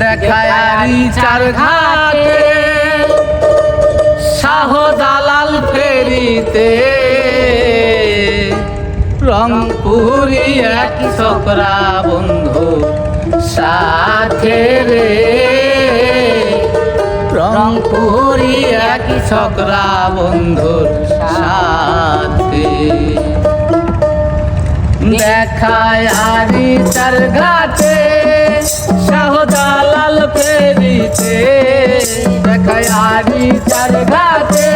দেখায়ারি চার ঘাটে শাহজালাল ফেরিতে রংপুরি এক ছোকরা বন্ধু সাথে রে রংপুরি এক ছোকরা বন্ধুর সাথে দেখায়ারি চার ঘাটে শাহজালাল ফেরিতে দেখায়ারি চার ঘাটে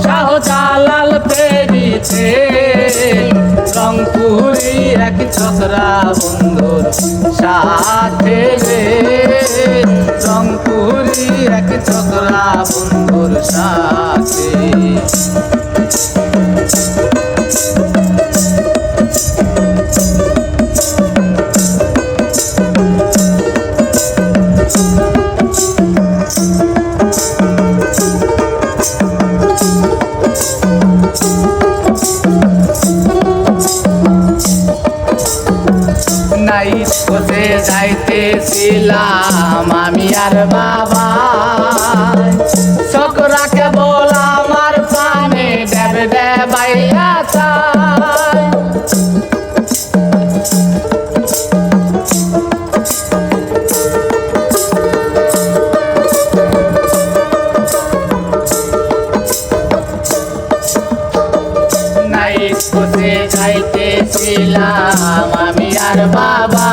শাহজালাল ফেরিতে রংপুরি এক ছোকরা বন্ধুর সাথে রে রংপুরি এক ছোকরা বন্ধুর সাথে নাই কোথায় যাইতেছিলাম আমি আর বাবা ছোকরাকে বল আমার প্রাণে দেবে দেবাইয়া চায় নাই কোথায় যাইতেছিলাম আমি আর বাবা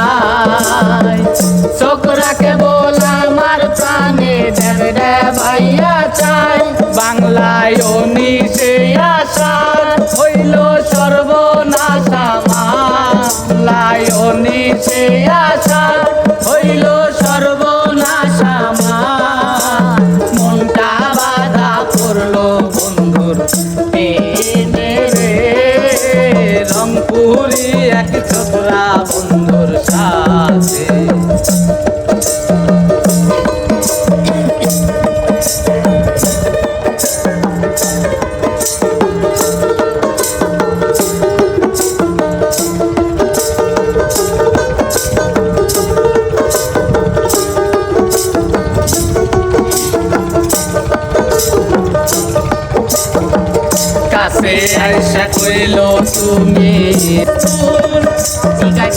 ছোকরাকে বল আমার প্রাণে দেবে দেবাইয়া চাই বাংলায় নিশে আশা হইল সর্বনাশা বাংলায় নিশে আশা হইল সর্বনাশা মনটা বাধা পড়লো বন্ধুর প্রেমে রে রংপুরি এক ছোকরা বন্ধুর সাথে কাছে আইসা কইল তুমি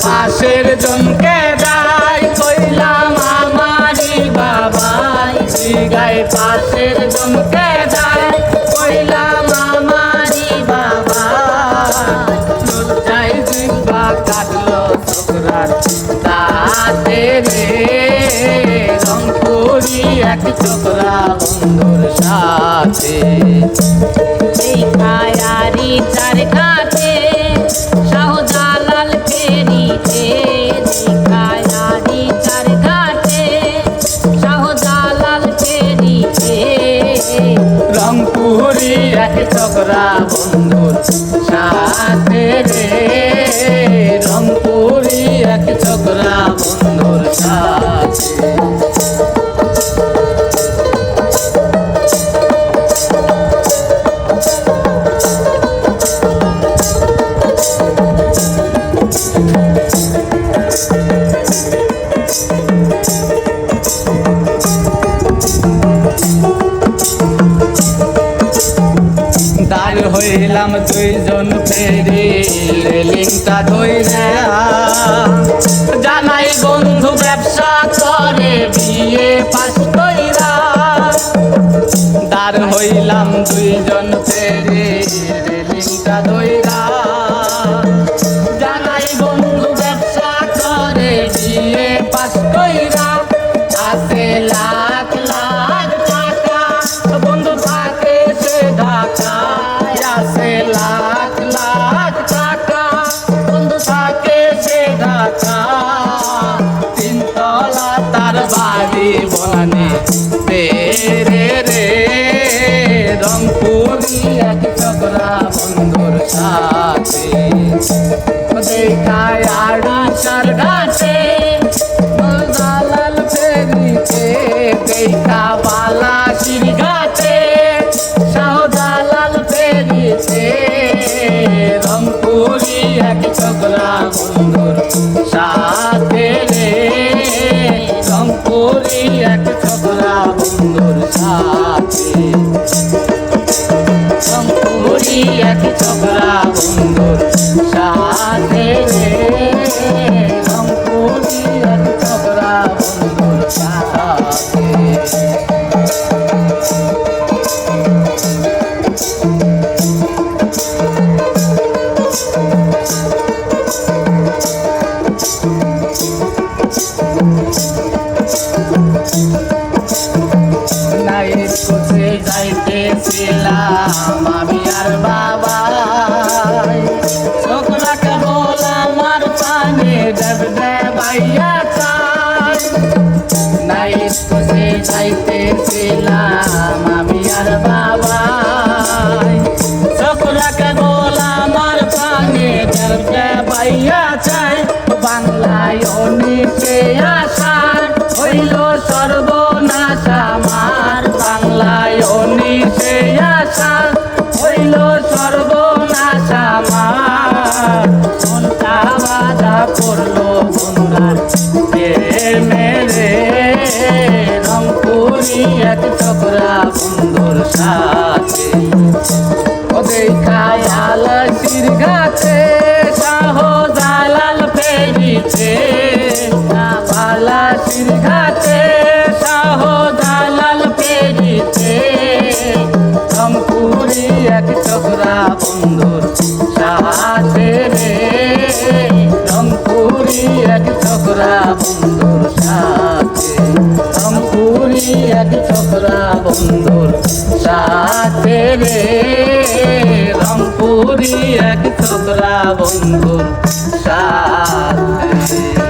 পাশের জনকে যাই কইলাম আমারি বাবাই গায়ে পাশের জনকে যাই কইলাম আমারি বাবা লজ্জায় জিহ্বা কাটলো ছোকরার তাতে রে রংপুরি এক ছোকরা বন্ধুর সাথে দেখায়ারি চার ঘাটে শাহজালাল ফেরিতে দেখায়ারি চার ঘাটে শাহজালাল ফেরিতে রংপুরি এক ছোকরা বন্ধুর সাথে রে রংপুরি এক ছোকরা বন্ধুর সাথে দাঁড় হইলাম দুইজন ফেরি রেলিংটা ধইরা জানাই বন্ধু ব্যবসা করে বিয়ে পাস কইরা দাঁড় হইলাম দুইজন ফেরি রেলিংটা ধইরা জানাই বন্ধু ব্যবসা করে বিয়ে পাস কইরা আছে লাখ লাখ টাকা বন্ধু থাকে সে ঢাকা আছে লাখ লাখ টাকা বন্ধু থাকে সে ঢাকা তিনতলা তার বাড়ি বনানে তেরে রে রংপুরি এক ছোকরা বন্ধুর সাথে দেখায়ারি চার ঘাটে শাহজালাল ফেরিতে দেখা বালাসির ঘাটে শাহজালাল ফেরিতে রংপুরি এক ছোকরা বন্ধুর সাথে রে রংপুরি রংপুরি এক ছোকরা বন্ধুর সাথে রংপুরি এক ছোকরা বন্ধুর সাথে রংপুরি এক ছোকরা বন্ধুর সাথে নাইট কোচে যাইতেছিলাম আমি আর বাবা ছোকরাকে বল আমার পানে দেব দেবাইয়া চাই নাইট কোচে যাইতেছিলাম আমি আর বাবা ছোকরাকে বল আমার পানে দেব দেবাইয়া চাই বাংলায় অনিতে আসার হইল সর্বনাশ আমার বাংলায় অনিতে আসার হইল সর্বনাশ আমার মনটা বাধা পড়লো বন্ধুর মেরে রংপুরি এক ছোকরা বন্ধুর সাথে ও দেখায় আলসির গাছে শাহজালাল পেরিছে আলসির গাছে শাহজালাল পেরিছে রংপুরি এক ছোকরা বন্ধুর সাথে রে রংপুরি এক ছোকরা বন্ধুর সাথে রংপুরি এক ছোকরা বন্ধুর সাথে রে রংপুরি এক ছোকরা বন্ধুর সাথে